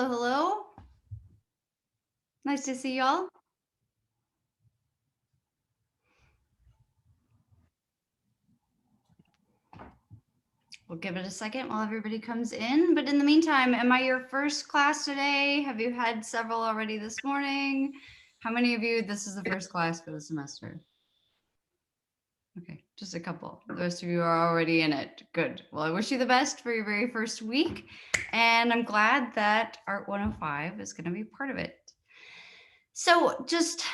Hello, hello. Nice to see y'all. We'll give it a second while everybody comes in. But in the meantime, am I your first class today? Have you had several already this morning? How many of you, this is the first class for the semester? Okay, just a couple. The rest of you are already in it. Good. Well, I wish you the best for your very first week. And I'm glad that Art 105 is going to be part of it. So just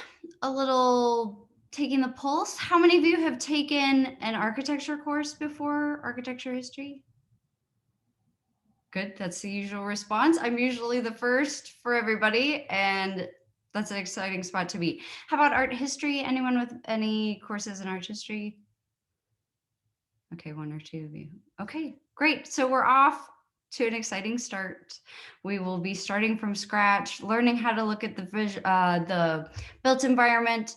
a little taking the pulse. How many of you have taken an architecture course before, architecture history? Good, that's the usual response. I'm usually the first for everybody, and that's an exciting spot to be. How about art history? Anyone with any courses in art history? Okay, one or two of you. Okay, great. So we're off to an exciting start. We will be starting from scratch, learning how to look at the built environment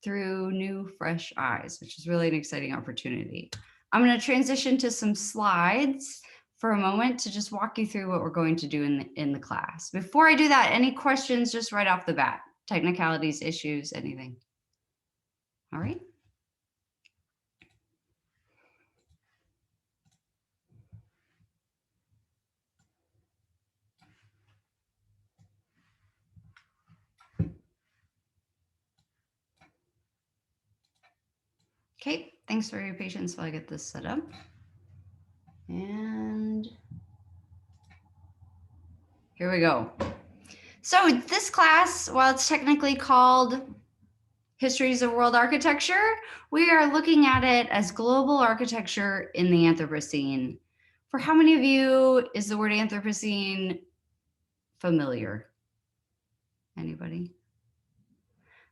through new, fresh eyes, which is really an exciting opportunity. I'm going to transition to some slides for a moment to just walk you through what we're going to do in the class. Before I do that, any questions just right off the bat? Technicalities, issues, anything? All right. Okay, thanks for your patience while I get this set up. And here we go. So this class, while it's technically called Histories of World Architecture, we are looking at it as global architecture in the Anthropocene. For how many of you is the word Anthropocene familiar? Anybody?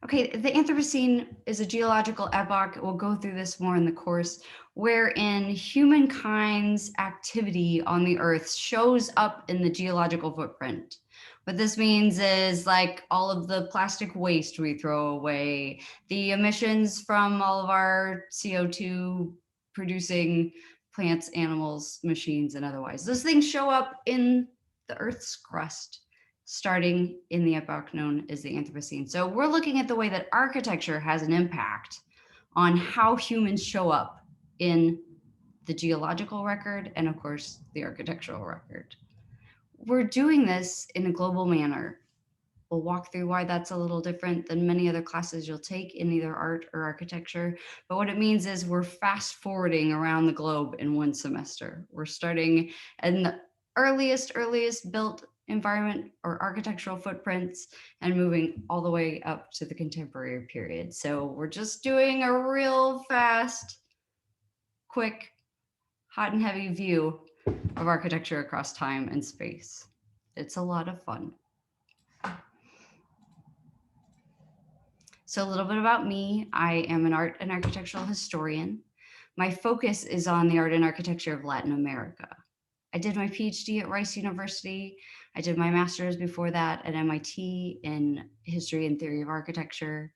Okay, the Anthropocene is a geological epoch, we'll go through this more in the course, wherein humankind's activity on the earth shows up in the geological footprint. What this means is like all of the plastic waste we throw away, the emissions from all of our CO2 producing plants, animals, machines, and otherwise. Those things show up in the Earth's crust, starting in the epoch known as the Anthropocene. So we're looking at the way that architecture has an impact on how humans show up in the geological record and, of course, the architectural record. We're doing this in a global manner. We'll walk through why that's a little different than many other classes you'll take in either art or architecture. But what it means is we're fast forwarding around the globe in one semester. We're starting in the earliest built environment or architectural footprints and moving all the way up to the contemporary period. So we're just doing a real fast, quick, hot and heavy view of architecture across time and space. It's a lot of fun. So a little bit about me. I am an art and architectural historian. My focus is on the art and architecture of Latin America. I did my PhD at Rice University. I did my master's before that at MIT in history and theory of architecture.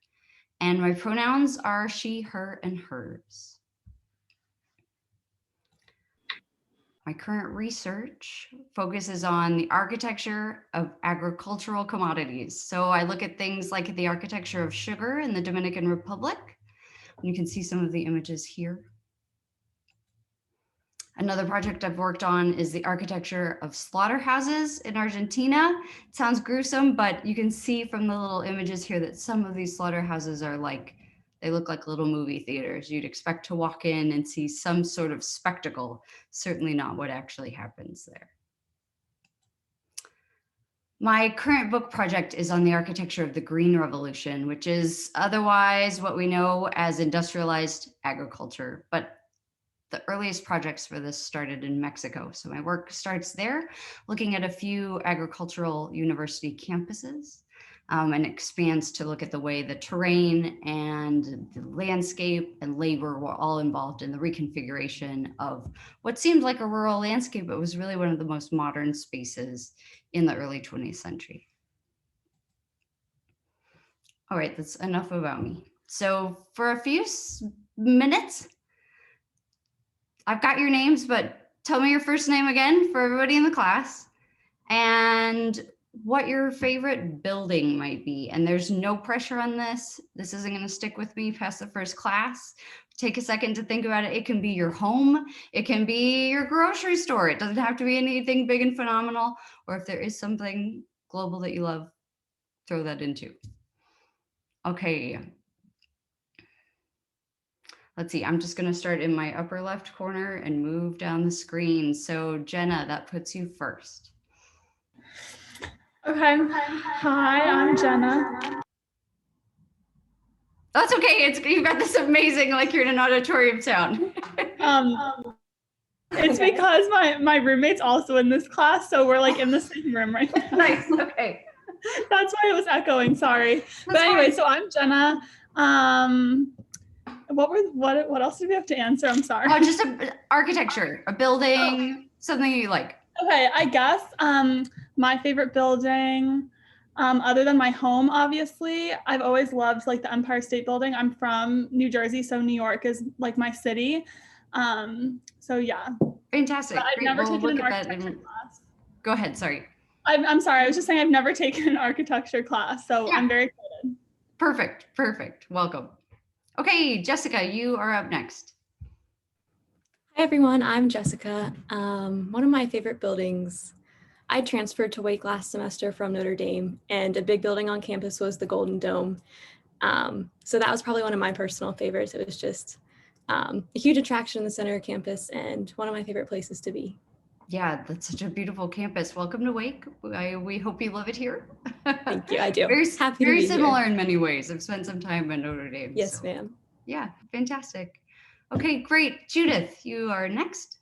And my pronouns are she, her, and hers. My current research focuses on the architecture of agricultural commodities. So I look at things like the architecture of sugar in the Dominican Republic. You can see some of the images here. Another project I've worked on is the architecture of slaughterhouses in Argentina. It sounds gruesome, but you can see from the little images here that some of these slaughterhouses are like, they look like little movie theaters. You'd expect to walk in and see some sort of spectacle, certainly not what actually happens there. My current book project is on the architecture of the Green Revolution, which is otherwise what we know as industrialized agriculture, but the earliest projects for this started in Mexico. So my work starts there, looking at a few agricultural university campuses, and expands to look at the way the terrain and the landscape and labor were all involved in the reconfiguration of what seemed like a rural landscape, but was really one of the most modern spaces in the early 20th century. All right, that's enough about me. So for a few minutes, I've got your names, but tell me your first name again for everybody in the class. And what your favorite building might be. And there's no pressure on this. This isn't going to stick with me past the first class. Take a second to think about it. It can be your home. It can be your grocery store. It doesn't have to be anything big and phenomenal. Or if there is something global that you love, throw that into. Okay. Let's see. I'm just going to start in my upper left corner and move down the screen. So Jenna, that puts you first. Okay. Hi, I'm Jenna. That's okay. You've got this amazing, like you're in an auditorium sound. It's because my roommate's also in this class, so we're like in the same room right now. Nice. Okay. That's why it was echoing. Sorry. But anyway, so I'm Jenna. What else did we have to answer? I'm sorry. Oh, just architecture, a building, something you like. Okay, I guess my favorite building, other than my home, obviously, I've always loved like the Empire State Building. I'm from New Jersey, so New York is like my city. So yeah. Fantastic. I've never taken an architecture class. Go ahead. Sorry. I'm sorry. I was just saying I've never taken an architecture class, so I'm very excited. Perfect. Perfect. Welcome. Okay, Jessica, you are up next. Hi, everyone. I'm Jessica. One of my favorite buildings, I transferred to Wake last semester from Notre Dame, and a big building on campus was the Golden Dome. So that was probably one of my personal favorites. It was just a huge attraction in the center of campus and one of my favorite places to be. Yeah, that's such a beautiful campus. Welcome to Wake. We hope you love it here. Thank you. I do. Very similar in many ways. I've spent some time in Notre Dame. Yes, ma'am. Yeah, fantastic. Okay, great. Judith, you are next.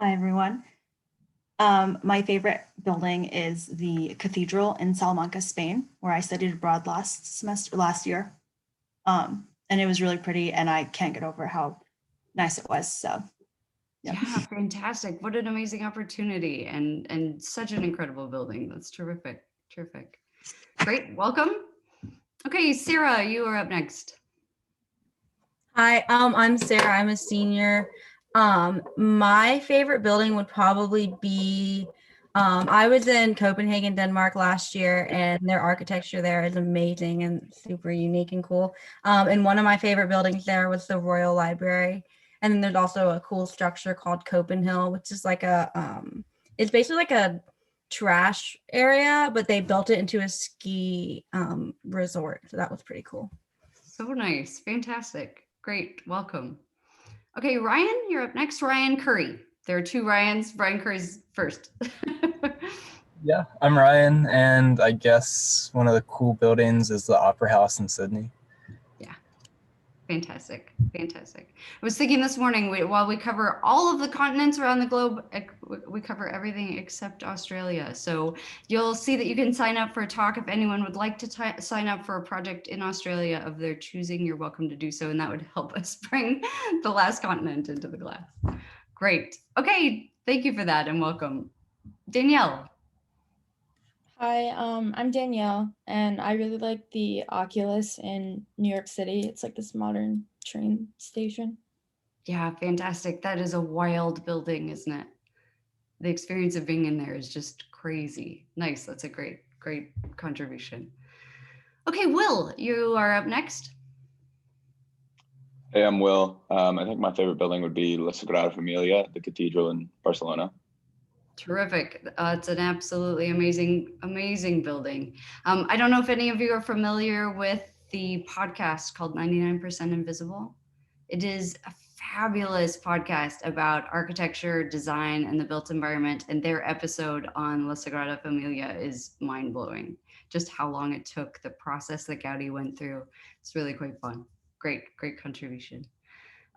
Hi, everyone. My favorite building is the cathedral in Salamanca, Spain, where I studied abroad last year. And it was really pretty, and I can't get over how nice it was. So yeah, fantastic. What an amazing opportunity and such an incredible building. That's terrific. Terrific. Great. Welcome. Okay, Sarah, you are up next. Hi, I'm Sarah. I'm a senior. My favorite building would probably be, I was in Copenhagen, Denmark last year, and their architecture there is amazing and super unique and cool. And one of my favorite buildings there was the Royal Library. And then there's also a cool structure called Copenhill, which is like it's basically like a trash area, but they built it into a ski resort. So that was pretty cool. So nice. Fantastic. Great. Welcome. Okay, Ryan, you're up next. Ryan Curry. There are two Ryans. Ryan Curry's first. Yeah, I'm Ryan, and I guess one of the cool buildings is the Opera House in Sydney. Yeah, fantastic, fantastic. I was thinking this morning, while we cover all of the continents around the globe, we cover everything except Australia. So you'll see that you can sign up for a talk if anyone would like to sign up for a project in Australia of their choosing. You're welcome to do so, and that would help us bring the last continent into the class. Great. Okay, thank you for that and welcome. Danielle. Hi, I'm Danielle, and I really like the Oculus in New York City. It's like this modern train station. Yeah, fantastic. That is a wild building, isn't it? The experience of being in there is just crazy. Nice. That's a great contribution. Okay, Will, you are up next. Hey, I'm Will. I think my favorite building would be La Sagrada Familia, the cathedral in Barcelona. Terrific. It's an absolutely amazing building. I don't know if any of you are familiar with the podcast called 99% Invisible. It is a fabulous podcast about architecture, design, and the built environment. And their episode on La Sagrada Familia is mind-blowing. Just how long it took, the process that Gaudi went through. It's really quite fun. Great contribution.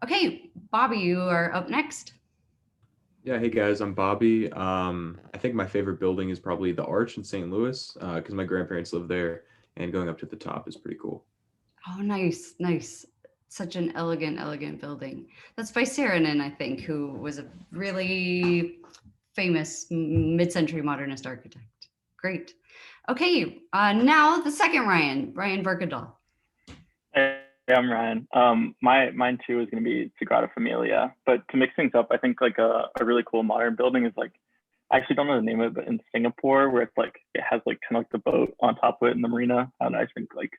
Okay, Bobby, you are up next. Yeah, hey guys, I'm Bobby. I think my favorite building is probably the Arch in St. Louis because my grandparents live there, and going up to the top is pretty cool. Oh, nice. Such an elegant building. That's by Saarinen, I think, who was a really famous mid-century modernist architect. Great. Okay, now the second Ryan Berkedahl. Hey, I'm Ryan. Mine too is going to be Sagrada Familia. But to mix things up, I think like a really cool modern building is like I actually don't know the name of it, but in Singapore, where it's like it has like kind of like the boat on top of it in the marina. And I think like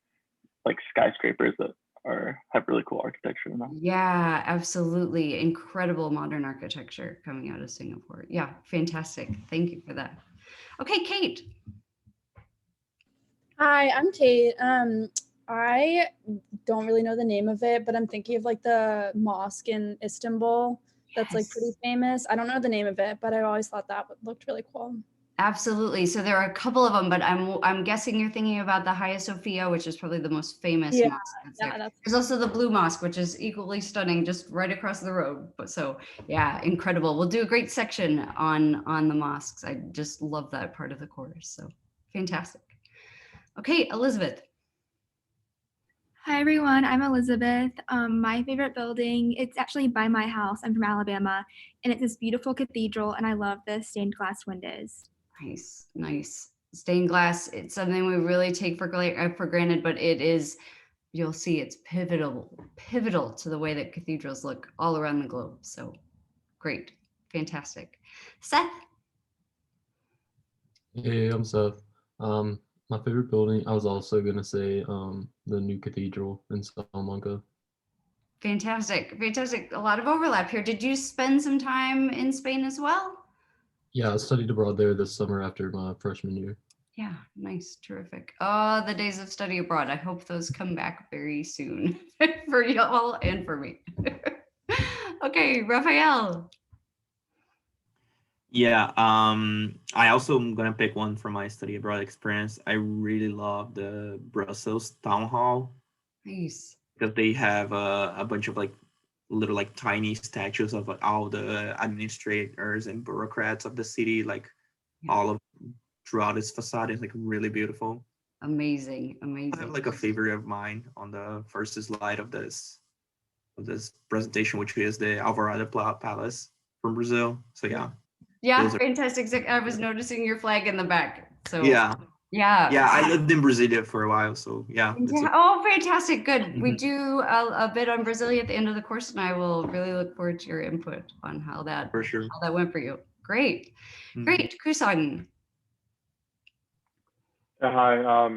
skyscrapers that have really cool architecture in them. Yeah, absolutely. Incredible modern architecture coming out of Singapore. Yeah, fantastic. Thank you for that. Okay, Kate. Hi, I'm Kate. I don't really know the name of it, but I'm thinking of like the mosque in Istanbul that's like pretty Yes. famous. I don't know the name of it, but I always thought that looked really cool. Absolutely. So there are a couple of them, but I'm guessing you're thinking about the Hagia Sophia, which is probably the most famous Yeah, mosque that's yeah, there. that's There's also the Blue Mosque, which is equally stunning, just right across the road. But so yeah, incredible. We'll do a great section on the mosques. I just love that part of the course. So fantastic. Okay, Elizabeth. Hi everyone, I'm Elizabeth. My favorite building, it's actually by my house. I'm from Alabama, and it's this beautiful cathedral, and I love the stained glass windows. Nice, nice. Stained glass, it's something we really take for granted, but it is, you'll see it's pivotal to the way that cathedrals look all around the globe. So great, fantastic. Seth? Hey, I'm Seth. My favorite building, I was also gonna say the new cathedral in Salamanca. Fantastic, fantastic. A lot of overlap here. Did you spend some time in Spain as well? Yeah, I studied abroad there this summer after my freshman year. Yeah, nice, terrific. Oh, the days of study abroad. I hope those come back very soon for y'all and for me. Okay, Raphael. Yeah, I also am gonna pick one from my study abroad experience. I really love the Brussels Town Hall Nice. because they have a bunch of like little like tiny statues of all the administrators and bureaucrats of the city, like all of throughout its facade. Is like really beautiful. Amazing, I have amazing. like a favorite of mine on the first slide of this presentation, which is the Alvorada Palace from Brazil. So yeah. Yeah, Those are- fantastic. I was noticing your flag in the back. So Yeah. yeah. Yeah, I lived in Brasilia for a while, so yeah. Oh, fantastic. Good. We Mhm. do a bit on Brasilia at the end of the course, and I will really look forward to your input on how that For sure. how that went for you. Great. Mhm. Great. Kusang. Hi,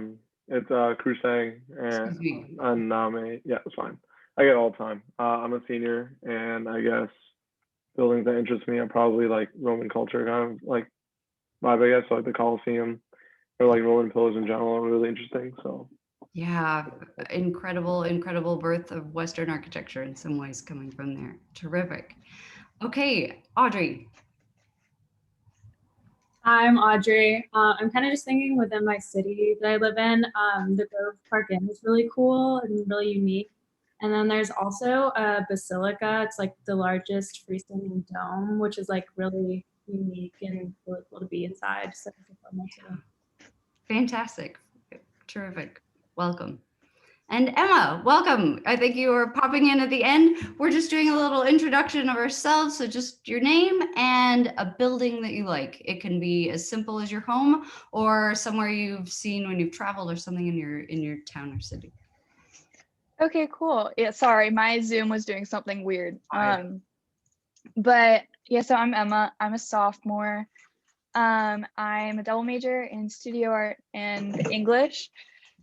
it's Krusang Excuse me. and Name. Yeah, it's fine. I get it all the time. I'm a senior, and I guess buildings that interest me are probably like Roman culture kind of like vibe, I guess, like the Colosseum or like Roman pillars in general are really interesting. So Yeah, incredible birth of Western architecture in some ways coming from there. Terrific. Okay, Audrey. I'm Audrey. I'm kind of just thinking within my city that I live in, the Grove Park Inn is really cool and really unique. And then there's also a basilica. It's like the largest freestanding dome, which is like really unique and really cool to be inside. So it's a fun one too. Fantastic. Terrific. Welcome. And Emma, welcome. I think you were popping in at the end. We're just doing a little introduction of ourselves. So just your name and a building that you like. It can be as simple as your home or somewhere you've seen when you've traveled or something in your town or city. Okay, cool. Yeah, sorry, my Zoom was doing something weird. But yeah, so I'm Emma. I'm a sophomore. I'm a double major in studio art and English.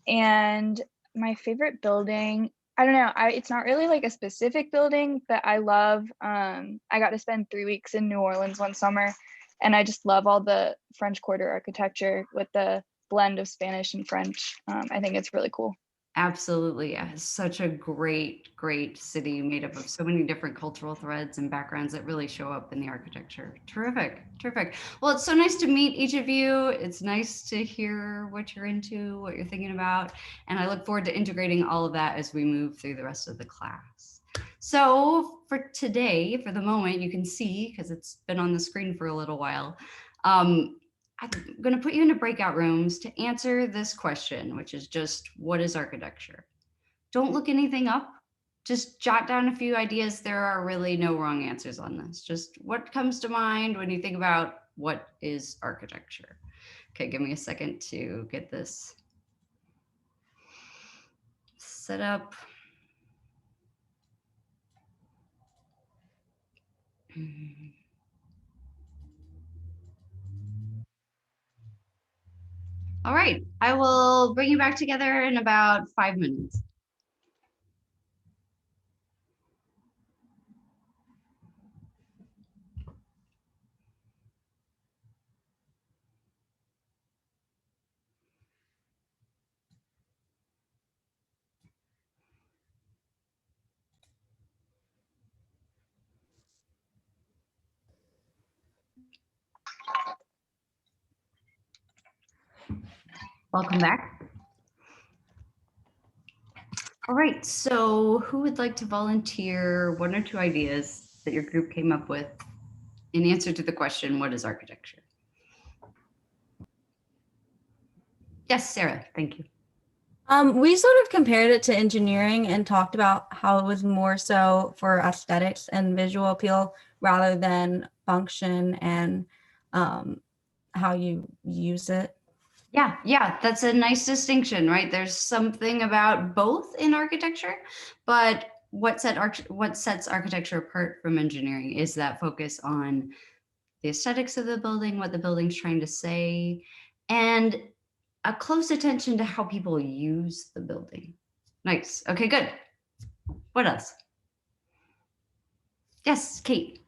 And my favorite building, I don't know, it's not really like a specific building, but I love, I got to spend 3 weeks in New Orleans one summer, and I just love all the French Quarter architecture with the blend of Spanish and French. I think it's really cool. Absolutely. Yeah. Such a great city made up of so many different cultural threads and backgrounds that really show up in the architecture. Terrific. Well, it's so nice to meet each of you. It's nice to hear what you're into, what you're thinking about. And I look forward to integrating all of that as we move through the rest of the class. So for today, for the moment, you can see, because it's been on the screen for a little while, I'm going to put you into breakout rooms to answer this question, which is just, what is architecture? Don't look anything up. Just jot down a few ideas. There are really no wrong answers on this. Just what comes to mind when you think about what is architecture? Okay, give me a second to get this set up. All right, I will bring you back together in about 5 minutes. Welcome back. All right, so who would like to volunteer 1 or 2 ideas that your group came up with in answer to the question, what is architecture? Yes, Sarah, thank you. We sort of compared it to engineering and talked about how it was more so for aesthetics and visual appeal rather than function and how you use it. Yeah, that's a nice distinction, right? There's something about both in architecture, but what sets architecture apart from engineering is that focus on the aesthetics of the building, what the building's trying to say, and a close attention to how people use the building. Nice. Okay, good. What else? Yes, Kate.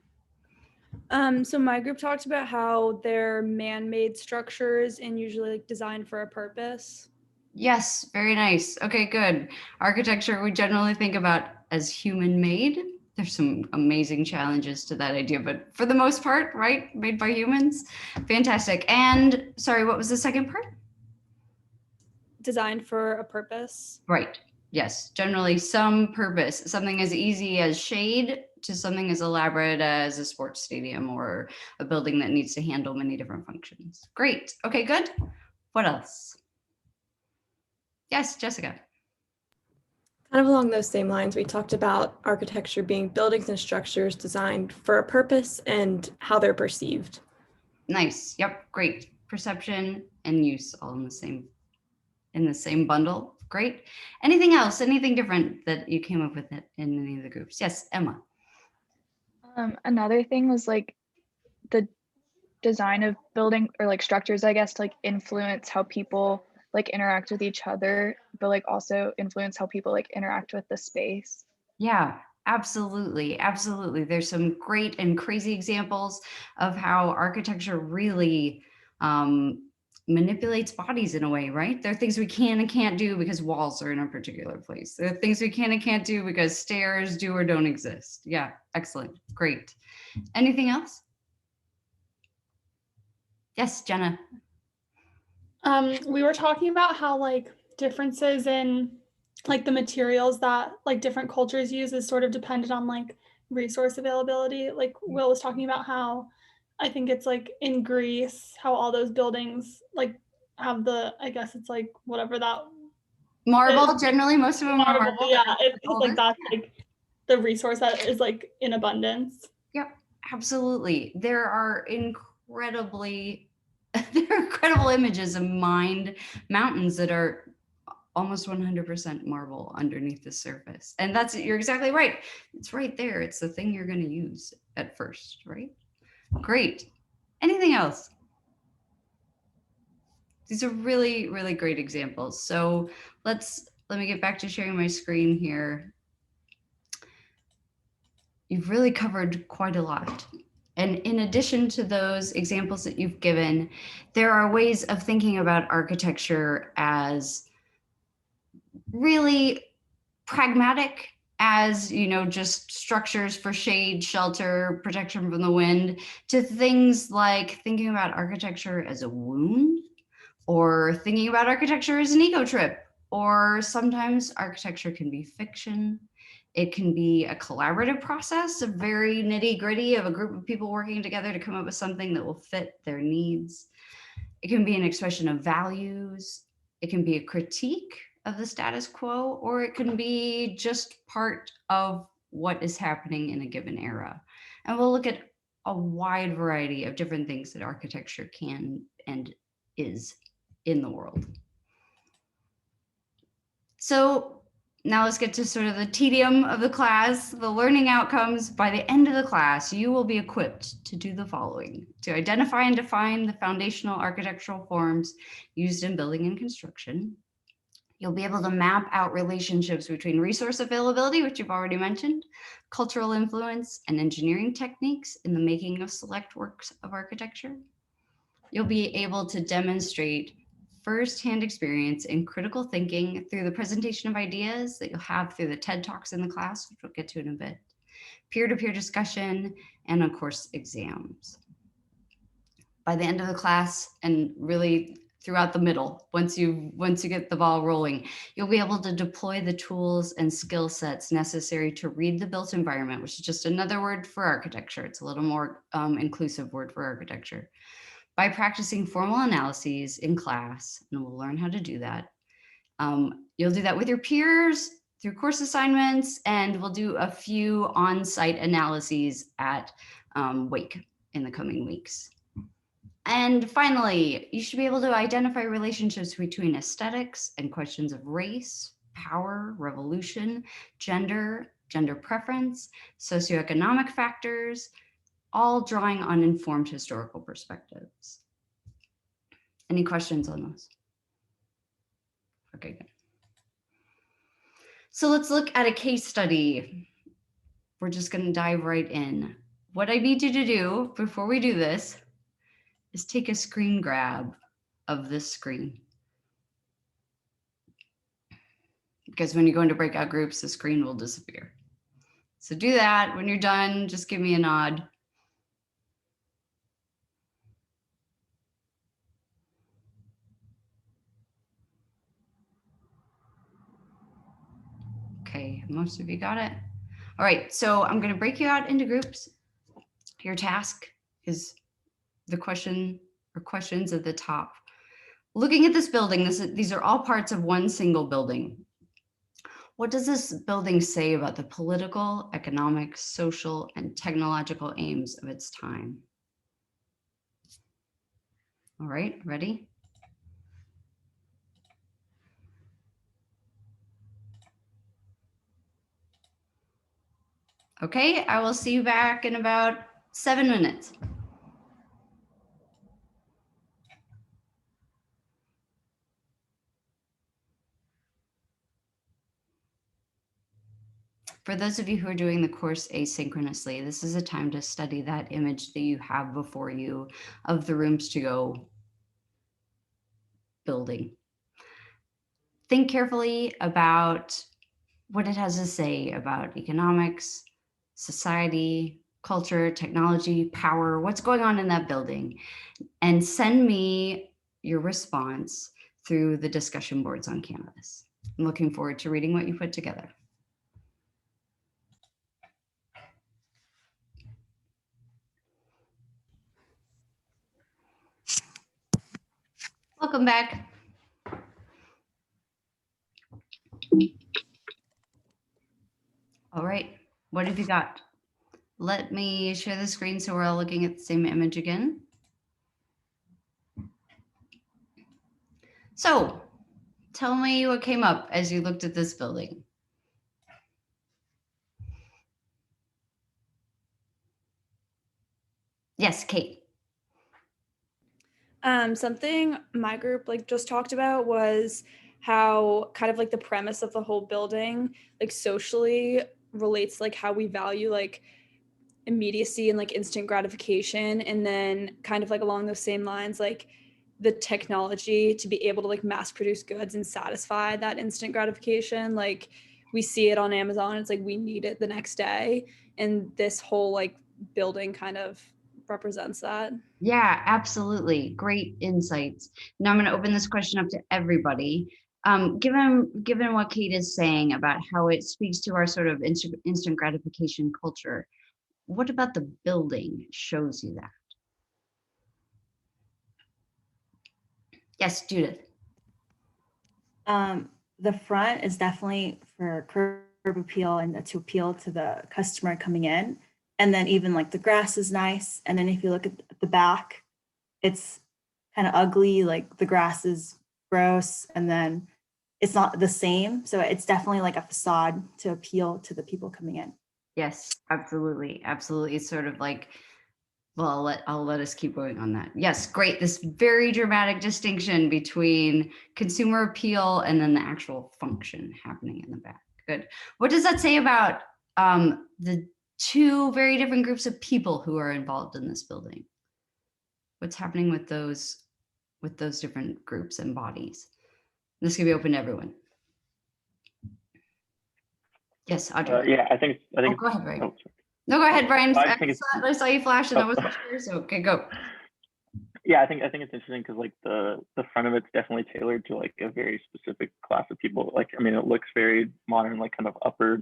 So my group talked about how they're man-made structures and usually like designed for a purpose. Yes, very nice. Okay, good. Architecture we generally think about as human-made. There's some amazing challenges to that idea, but for the most part, right, made by humans. Fantastic. And sorry, what was the second part? Designed for a purpose. Right. Yes, generally some purpose, something as easy as shade to something as elaborate as a sports stadium or a building that needs to handle many different functions. Great. Okay, good. What else? Yes, Jessica. Kind of along those same lines, we talked about architecture being buildings and structures designed for a purpose and how they're perceived. Nice. Yep, great. Perception and use all in the same bundle. Great. Anything else? Anything different that you came up with in any of the groups? Yes, Emma. Another thing was like the design of building or like structures, I guess, to like influence how people like interact with each other, but like also influence how people like interact with the space. Yeah, absolutely. Absolutely. There's some great and crazy examples of how architecture really manipulates bodies in a way, right? There are things we can and can't do because walls are in a particular place. There are things we can and can't do because stairs do or don't exist. Yeah, excellent. Great. Anything else? Yes, Jenna. We were talking about how like differences in like the materials that like different cultures use is sort of dependent on like resource availability. Like Will was talking about how I think it's like in Greece, how all those buildings like have I guess it's like whatever that marble. Generally, most of them are marble. Yeah, it's like that's like the resource that is like in abundance. Yep, absolutely. There are incredible images of mined mountains that are almost 100% marble underneath the surface. And you're exactly right. It's right there. It's the thing you're going to use at first, right? Great. Anything else? These are really, really great examples. So let me get back to sharing my screen here. You've really covered quite a lot. And in addition to those examples that you've given, there are ways of thinking about architecture as really pragmatic as, just structures for shade, shelter, protection from the wind, to things like thinking about architecture as a wound, or thinking about architecture as an ego trip, or sometimes architecture can be fiction. It can be a collaborative process, a very nitty gritty of a group of people working together to come up with something that will fit their needs. It can be an expression of values. It can be a critique of the status quo, or it can be just part of what is happening in a given era. And we'll look at a wide variety of different things that architecture can and is in the world. So Now let's get to sort of the tedium of the class, the learning outcomes. By the end of the class, you will be equipped to do the following: to identify and define the foundational architectural forms used in building and construction. You'll be able to map out relationships between resource availability, which you've already mentioned, cultural influence, and engineering techniques in the making of select works of architecture. You'll be able to demonstrate firsthand experience in critical thinking through the presentation of ideas that you'll have through the TED Talks in the class, which we'll get to in a bit, peer-to-peer discussion, and of course, exams. By the end of the class, and really throughout the middle, once you get the ball rolling, you'll be able to deploy the tools and skill sets necessary to read the built environment, which is just another word for architecture. It's a little more inclusive word for architecture. By practicing formal analyses in class, and we'll learn how to do that. You'll do that with your peers through course assignments, and we'll do a few on-site analyses at Wake in the coming weeks. And finally, you should be able to identify relationships between aesthetics and questions of race, power, revolution, gender preference, socioeconomic factors, all drawing on informed historical perspectives. Any questions on those? Okay, good. So let's look at a case study. We're just going to dive right in. What I need you to do before we do this is take a screen grab of this screen. Because when you go into breakout groups, the screen will disappear. So do that. When you're done, just give me a nod. Okay, most of you got it. All right, so I'm going to break you out into groups. Your task is the question or questions at the top. Looking at this building, these are all parts of one single building. What does this building say about the political, economic, social, and technological aims of its time? All right, ready? Okay, I will see you back in about 7 minutes. For those of you who are doing the course asynchronously, this is a time to study that image that you have before you of the Rooms to Go building. Think carefully about what it has to say about economics, society, culture, technology, power, what's going on in that building, and send me your response through the discussion boards on Canvas. I'm looking forward to reading what you put together. Welcome back. All right, what have you got? Let me share the screen so we're all looking at the same image again. So tell me what came up as you looked at this building. Yes, Kate. Something my group just talked about was how kind of the premise of the whole building socially relates how we value immediacy and instant gratification, and then kind of along those same lines the technology to be able to mass produce goods and satisfy that instant gratification. We see it on Amazon, it's we need it the next day, and this whole building kind of represents that. Yeah, absolutely. Great insights. Now I'm going to open this question up to everybody. Given what Kate is saying about how it speaks to our sort of instant gratification culture, what about the building shows you that? Yes, Judith. The front is definitely for curb appeal and to appeal to the customer coming in. And then even the grass is nice. And then if you look at the back, it's kind of ugly, the grass is gross. And then it's not the same. So it's definitely like a facade to appeal to the people coming in. Yes, absolutely. Absolutely. It's sort of like, well, I'll let us keep going on that. Yes, great. This very dramatic distinction between consumer appeal and then the actual function happening in the back. Good. What does that say about the two very different groups of people who are involved in this building? What's happening with those different groups and bodies? This can be open to everyone. Yes, Audrey. Yeah, I think. Go ahead, Brian. No, go ahead, Brian. I think I saw you flash and I wasn't sure. So okay, go. Yeah, I think it's interesting because like the front of it's definitely tailored to like a very specific class of people. Like, I mean, it looks very modern, like kind of upper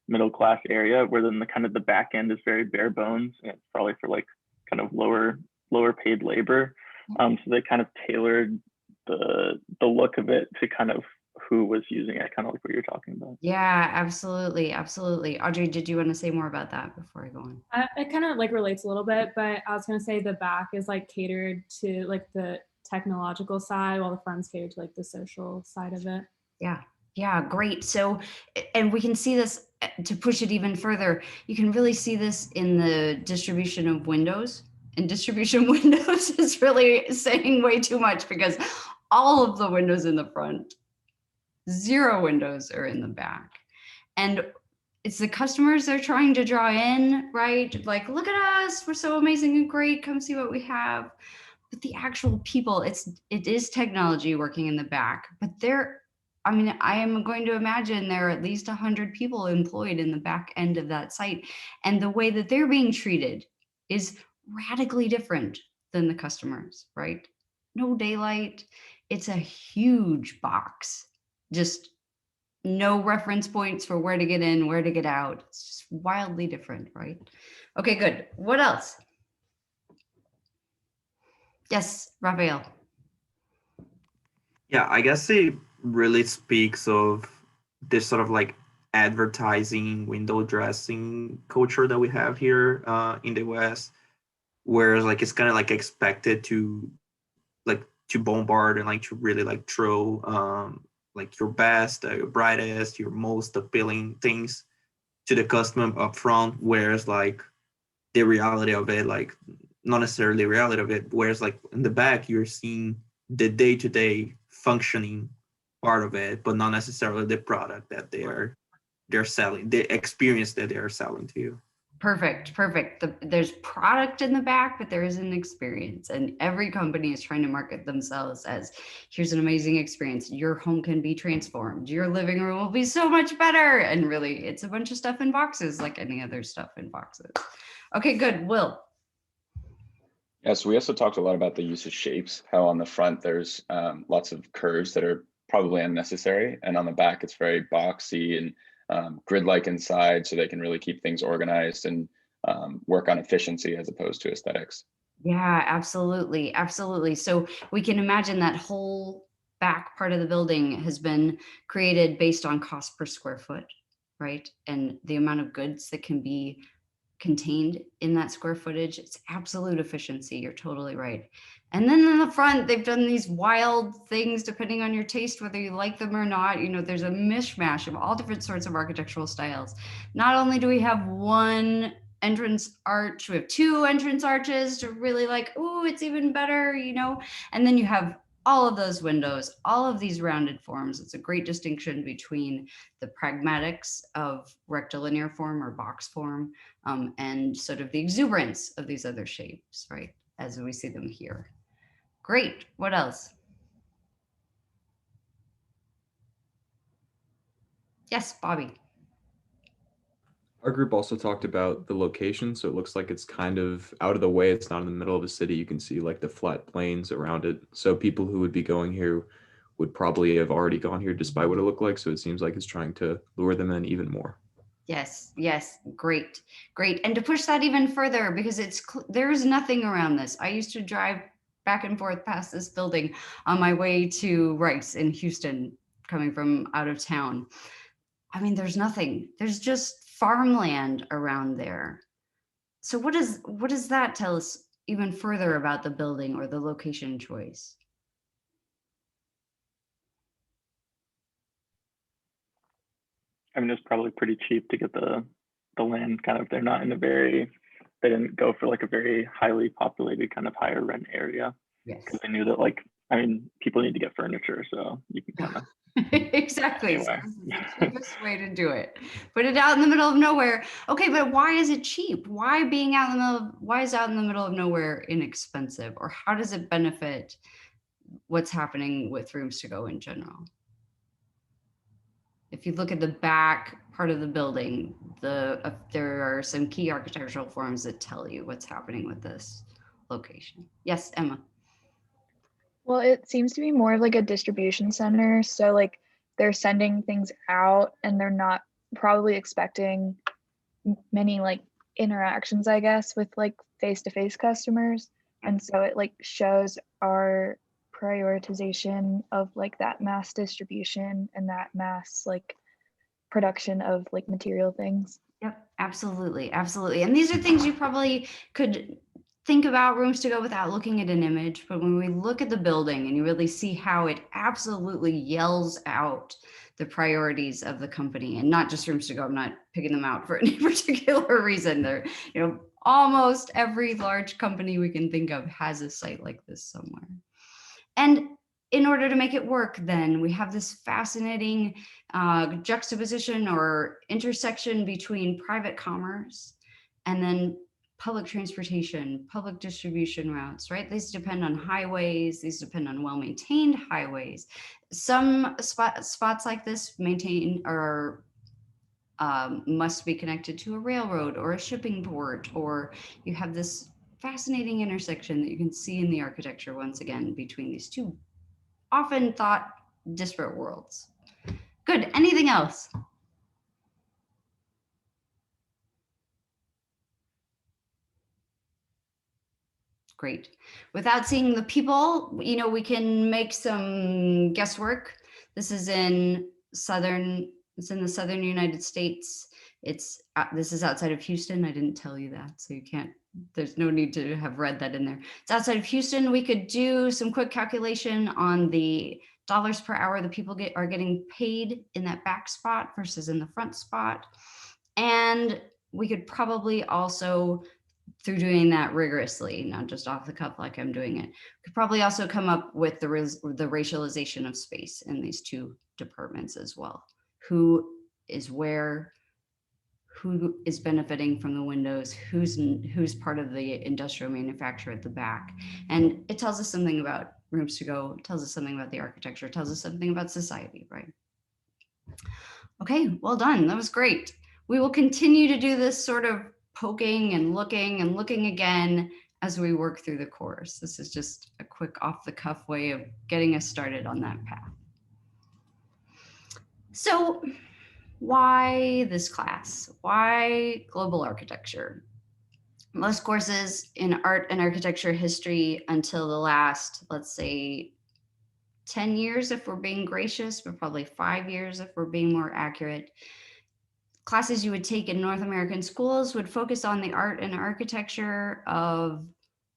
middle class area, where then the kind of the back end is very bare bones, and it's probably for like kind of lower paid labor. So they kind of tailored the look of it to kind of who was using it, kind of like what you're talking about. Yeah, absolutely, absolutely. Audrey, did you want to say more about that before I go on? It kind of like relates a little bit, but I was going to say the back is like catered to like the technological side, while the front's catered to like the social side of it. Yeah. Yeah, great. So, and we can see this to push it even further. You can really see this in the distribution of windows. And distribution windows is really saying way too much because all of the windows in the front, 0 windows are in the back. And it's the customers they're trying to draw in, right? Like, look at us, we're so amazing and great, come see what we have. But the actual people, it is technology working in the back, but I mean, I am going to imagine there are at least 100 people employed in the back end of that site. And the way that they're being treated is radically different than the customers, right? No daylight. It's a huge box. Just no reference points for where to get in, where to get out. It's just wildly different, right? Okay, good. What else? Yes, Raphael. Yeah, I guess it really speaks of this sort of like advertising window dressing culture that we have here in the West, whereas like it's kind of like expected to bombard and like to really like throw like your best, your brightest, your most appealing things to the customer up front, whereas like the reality of it, like not necessarily the reality of it, whereas like in the back you're seeing the day-to-day functioning part of it, but not necessarily the product that they're selling, the experience that they're selling to you. Perfect. There's product in the back, but there is an experience, and every company is trying to market themselves as, here's an amazing experience. Your home can be transformed. Your living room will be so much better. And really, it's a bunch of stuff in boxes like any other stuff in boxes. Okay, good. Will. Yeah, so we also talked a lot about the use of shapes, how on the front there's lots of curves that are probably unnecessary, and on the back it's very boxy and grid-like inside, so they can really keep things organized and work on efficiency as opposed to aesthetics. Yeah, absolutely. So we can imagine that whole back part of the building has been created based on cost per square foot, right? And the amount of goods that can be contained in that square footage. It's absolute efficiency. You're totally right. And then in the front, they've done these wild things depending on your taste, whether you like them or not. You know, there's a mishmash of all different sorts of architectural styles. Not only do we have one entrance arch, we have 2 entrance arches to really like, oh, it's even better, you know, and then you have all of those windows, all of these rounded forms. It's a great distinction between the pragmatics of rectilinear form or box form and sort of the exuberance of these other shapes, right, as we see them here. Great. What else? Yes, Bobby. Our group also talked about the location, so it looks like it's kind of out of the way. It's not in the middle of the city. You can see like the flat plains around it. So people who would be going here would probably have already gone here despite what it looked like. So it seems like it's trying to lure them in even more. Yes, great. And to push that even further, because there is nothing around this. I used to drive back and forth past this building on my way to Rice in Houston, coming from out of town. I mean, there's nothing. There's just farmland around there. So what does that tell us even further about the building or the location choice? I mean, it's probably pretty cheap to get the land kind of, they're not in a very, they didn't go for like a very highly populated kind of higher rent area. Yes. Because they knew that like, I mean, people need to get furniture, so you can kind of Exactly. So anywhere. this is the cheapest way to do it. Put it out in the middle of nowhere. Okay, but why is it cheap? Why being out in the middle? Why is out in the middle of nowhere inexpensive? Or how does it benefit what's happening with Rooms to Go in general? If you look at the back part of the building, there are some key architectural forms that tell you what's happening with this location. Yes, Emma. Well, it seems to be more of like a distribution center. So like they're sending things out and they're not probably expecting many like interactions, I guess, with like face-to-face customers. And so it like shows our prioritization of like that mass distribution and that mass like production of like material things. Yep, absolutely, absolutely. And these are things you probably could think about Rooms to Go without looking at an image, but when we look at the building and you really see how it absolutely yells out the priorities of the company, and not just Rooms to Go, I'm not picking them out for any particular reason. They're, you know, almost every large company we can think of has a site like this somewhere. And in order to make it work, then we have this fascinating juxtaposition or intersection between private commerce and then public transportation, public distribution routes, right? These depend on highways, these depend on well-maintained highways. Some spots like this maintain or must be connected to a railroad or a shipping port, or you have this fascinating intersection that you can see in the architecture once again between these two often thought disparate worlds. Good, anything else? Great. Without seeing the people, you know, we can make some guesswork. This is in it's in the southern United States. This is outside of Houston. I didn't tell you that, so you can't, there's no need to have read that in there. It's outside of Houston. We could do some quick calculation on the dollars per hour the people are getting paid in that back spot versus in the front spot. And we could probably also, through doing that rigorously, not just off the cuff like I'm doing it, could probably also come up with the racialization of space in these two departments as well. Who is where, who is benefiting from the windows, who's part of the industrial manufacture at the back. And it tells us something about Rooms to Go, it tells us something about the architecture, it tells us something about society, right? Okay, well done, that was great. We will continue to do this sort of poking and looking again as we work through the course. This is just a quick off the cuff way of getting us started on that path. So why this class? Why global architecture? Most courses in art and architecture history until the last, let's say, 10 years if we're being gracious, but probably 5 years if we're being more accurate. Classes you would take in North American schools would focus on the art and architecture of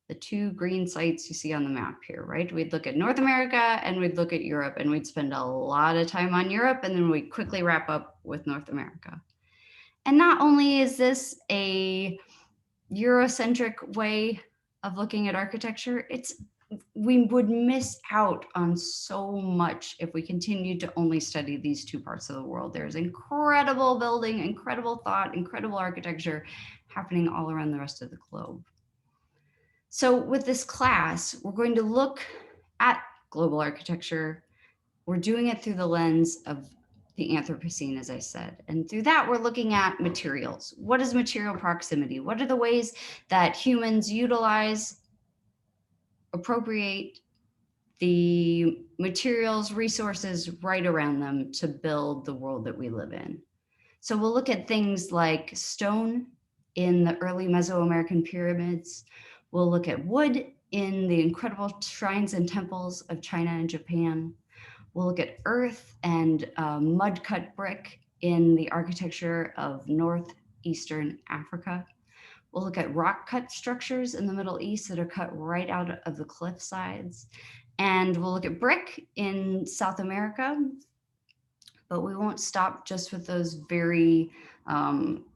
the two green sites you see on the map here, right? We'd look at North America and we'd look at Europe, and we'd spend a lot of time on Europe, and then we'd quickly wrap up with North America. And not only is this a Eurocentric way of looking at architecture, we would miss out on so much if we continued to only study these two parts of the world. There's incredible building, incredible thought, incredible architecture happening all around the rest of the globe. So with this class, we're going to look at global architecture. We're doing it through the lens of the Anthropocene, as I said. And through that, we're looking at materials. What is material proximity? What are the ways that humans utilize, appropriate the materials, resources right around them to build the world that we live in? So we'll look at things like stone in the early Mesoamerican pyramids. We'll look at wood in the incredible shrines and temples of China and Japan. We'll look at earth and mud cut brick in the architecture of northeastern Africa. We'll look at rock cut structures in the Middle East that are cut right out of the cliff sides. And we'll look at brick in South America. But we won't stop just with those very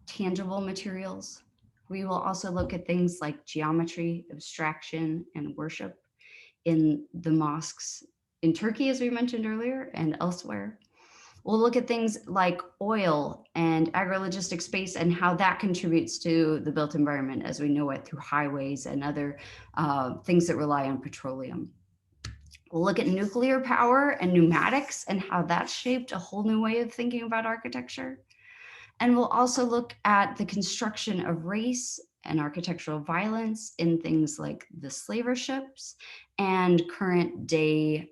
tangible materials. We will also look at things like geometry, abstraction, and worship in the mosques in Turkey, as we mentioned earlier, and elsewhere. We'll look at things like oil and agrologistic space and how that contributes to the built environment as we know it through highways and other things that rely on petroleum. We'll look at nuclear power and pneumatics and how that shaped a whole new way of thinking about architecture. And we'll also look at the construction of race and architectural violence in things like the slaver ships and current day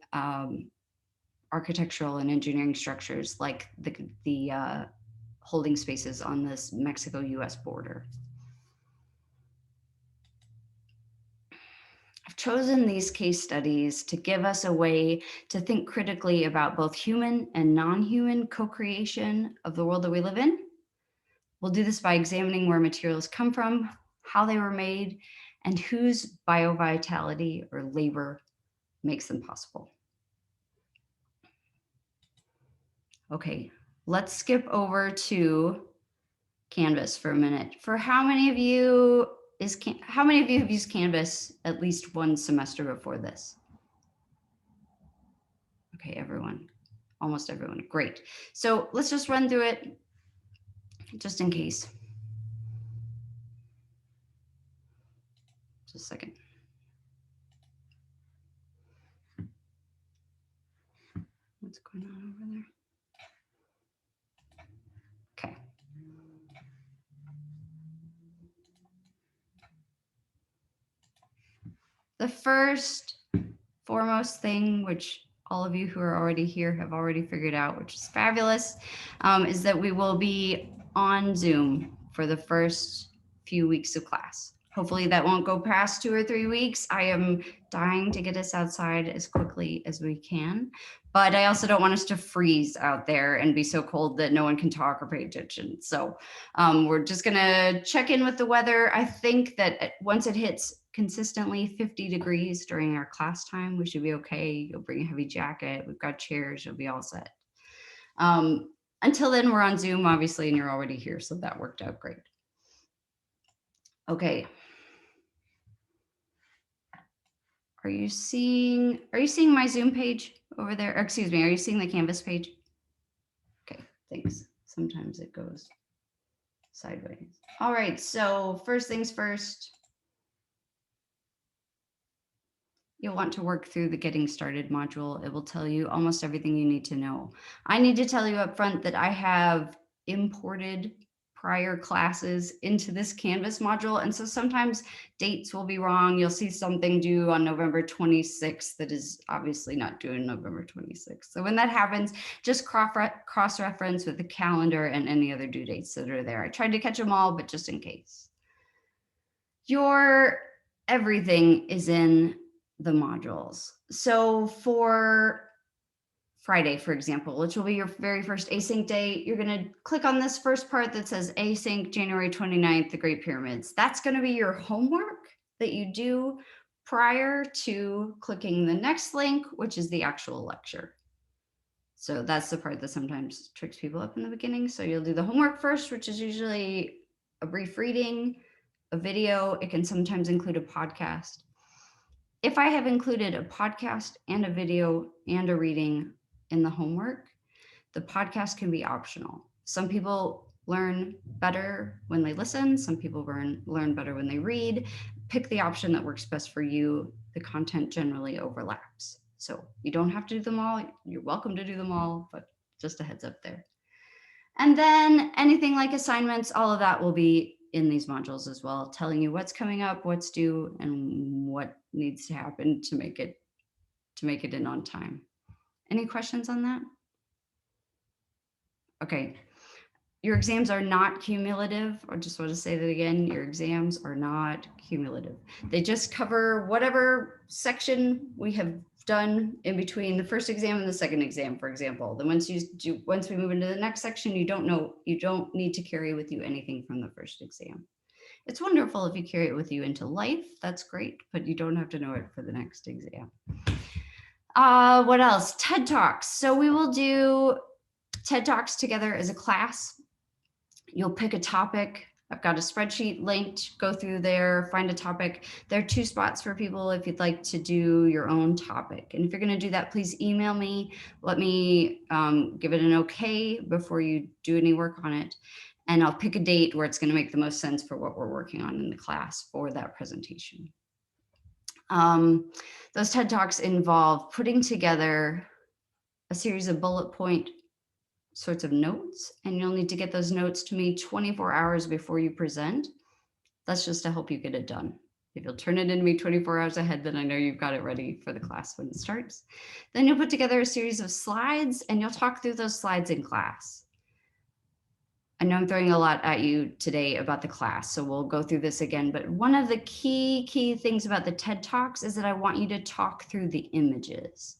architectural and engineering structures like the holding spaces on this Mexico-US border. I've chosen these case studies to give us a way to think critically about both human and non-human co-creation of the world that we live in. We'll do this by examining where materials come from, how they were made, and whose biovitality or labor makes them possible. Okay, let's skip over to Canvas for a minute. For how many of you have used Canvas at least one semester before this? Okay, everyone, almost everyone, great. So let's just run through it just in case. Just a second. What's going on over there? Okay. The first foremost thing, which all of you who are already here have already figured out, which is fabulous, is that we will be on Zoom for the first few weeks of class. Hopefully that won't go past 2 or 3 weeks. I am dying to get us outside as quickly as we can, but I also don't want us to freeze out there and be so cold that no one can talk or pay attention. So we're just gonna check in with the weather. I think that once it hits consistently 50 degrees during our class time, we should be okay. You'll bring a heavy jacket. We've got chairs, you'll be all set. Until then, we're on Zoom, obviously, and you're already here, so that worked out great. Okay. Are you seeing my Zoom page over there? Or excuse me, are you seeing the Canvas page? Okay, thanks. Sometimes it goes sideways. All right, so first things first. You'll want to work through the Getting Started module. It will tell you almost everything you need to know. I need to tell you up front that I have imported prior classes into this Canvas module. And so sometimes dates will be wrong. You'll see something due on November 26th that is obviously not due on November 26th. So when that happens, just cross-reference with the calendar and any other due dates that are there. I tried to catch them all, but just in case. Your everything is in the modules. So for Friday, for example, which will be your very first async day, you're going to click on this first part that says async January 29th, the Great Pyramids. That's going to be your homework that you do prior to clicking the next link, which is the actual lecture. So that's the part that sometimes tricks people up in the beginning. So you'll do the homework first, which is usually a brief reading, a video. It can sometimes include a podcast. If I have included a podcast and a video and a reading in the homework, the podcast can be optional. Some people learn better when they listen. Some people learn better when they read. Pick the option that works best for you. The content generally overlaps. So you don't have to do them all. You're welcome to do them all, but just a heads up there. And then anything like assignments, all of that will be in these modules as well, telling you what's coming up, what's due, and what needs to happen to make it in on time. Any questions on that? Okay, your exams are not cumulative. I just want to say that again, your exams are not cumulative. They just cover whatever section we have done in between the first exam and the second exam, for example. Then once we move into the next section, you don't need to carry with you anything from the first exam. It's wonderful if you carry it with you into life, that's great, but you don't have to know it for the next exam. What else? TED Talks. So we will do TED Talks together as a class. You'll pick a topic. I've got a spreadsheet linked, go through there, find a topic. There are 2 spots for people if you'd like to do your own topic. And if you're gonna do that, please email me. Let me give it an okay before you do any work on it. And I'll pick a date where it's gonna make the most sense for what we're working on in the class for that presentation. Those TED Talks involve putting together a series of bullet point sorts of notes, and you'll need to get those notes to me 24 hours before you present. That's just to help you get it done. If you'll turn it into me 24 hours ahead, then I know you've got it ready for the class when it starts. Then you'll put together a series of slides and you'll talk through those slides in class. I know I'm throwing a lot at you today about the class, so we'll go through this again, but one of the key things about the TED Talks is that I want you to talk through the images.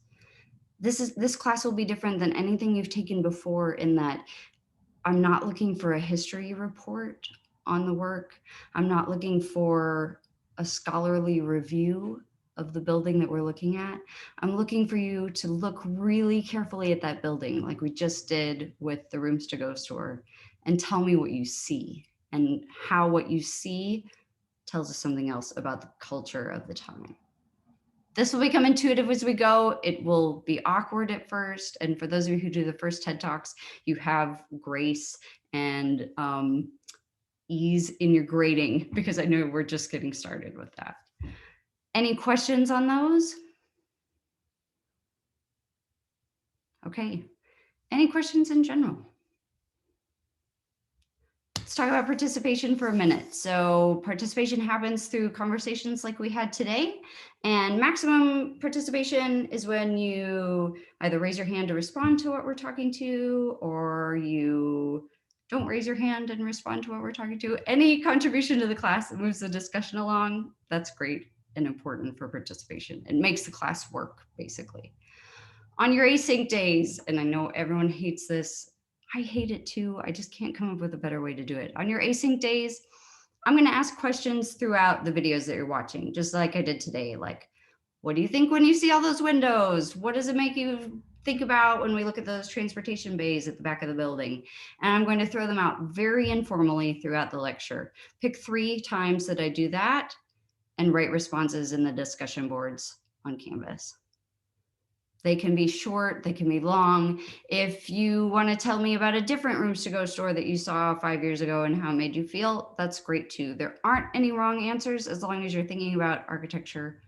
This class will be different than anything you've taken before in that I'm not looking for a history report on the work. I'm not looking for a scholarly review of the building that we're looking at. I'm looking for you to look really carefully at that building like we just did with the Rooms to Go store and tell me what you see and how what you see tells us something else about the culture of the time. This will become intuitive as we go. It will be awkward at first. And for those of you who do the first TED Talks, you have grace and ease in your grading because I know we're just getting started with that. Any questions on those? Okay. Any questions in general? Let's talk about participation for a minute. So participation happens through conversations like we had today, and maximum participation is when you either raise your hand to respond to what we're talking to, or you don't raise your hand and respond to what we're talking to. Any contribution to the class that moves the discussion along, that's great and important for participation. It makes the class work, basically. On your async days, and I know everyone hates this, I hate it too. I just can't come up with a better way to do it. On your async days, I'm going to ask questions throughout the videos that you're watching, just like I did today. Like, what do you think when you see all those windows? What does it make you think about when we look at those transportation bays at the back of the building? And I'm going to throw them out very informally throughout the lecture. Pick 3 times that I do that and write responses in the discussion boards on Canvas. They can be short, they can be long. If you want to tell me about a different Rooms to Go store that you saw 5 years ago and how it made you feel, that's great too. There aren't any wrong answers as long as you're thinking about architecture,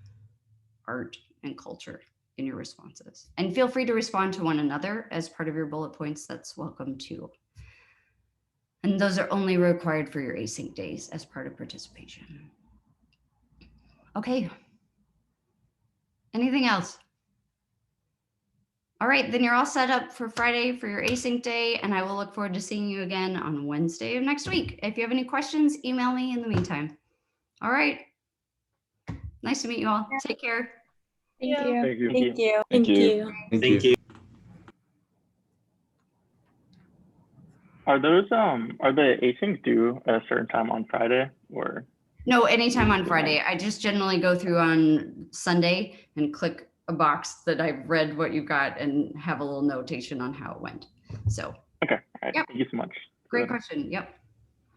art, and culture in your responses. And feel free to respond to one another as part of your bullet points. That's welcome too. And those are only required for your async days as part of participation. Okay. Anything else? All right, then you're all set up for Friday for your async day, and I will look forward to seeing you again on Wednesday of next week. If you have any questions, email me in the meantime. All right. Nice to meet you all. Take care. Thank you. Thank you. Thank you. Thank you. Thank you. Are those are the asyncs due at a certain time on Friday or? No, anytime on Friday. I just generally go through on Sunday and click a box that I've read what you got and have a little notation on how it went. So. Okay. All right. Yep. Thank you so much. Great question. Yep.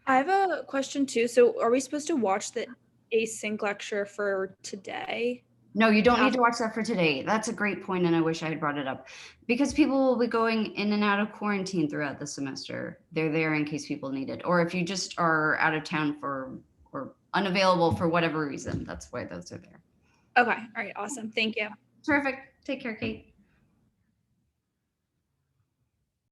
I have a question too. So are we supposed to watch the async lecture for today? No, you don't need to watch that for today. That's a great point, and I wish I had brought it up. Because people will be going in and out of quarantine throughout the semester. They're there in case people need it. Or if you just are out of town for or unavailable for whatever reason, that's why those are there. Okay. All right. Awesome. Thank you. Terrific. Take care, Kate.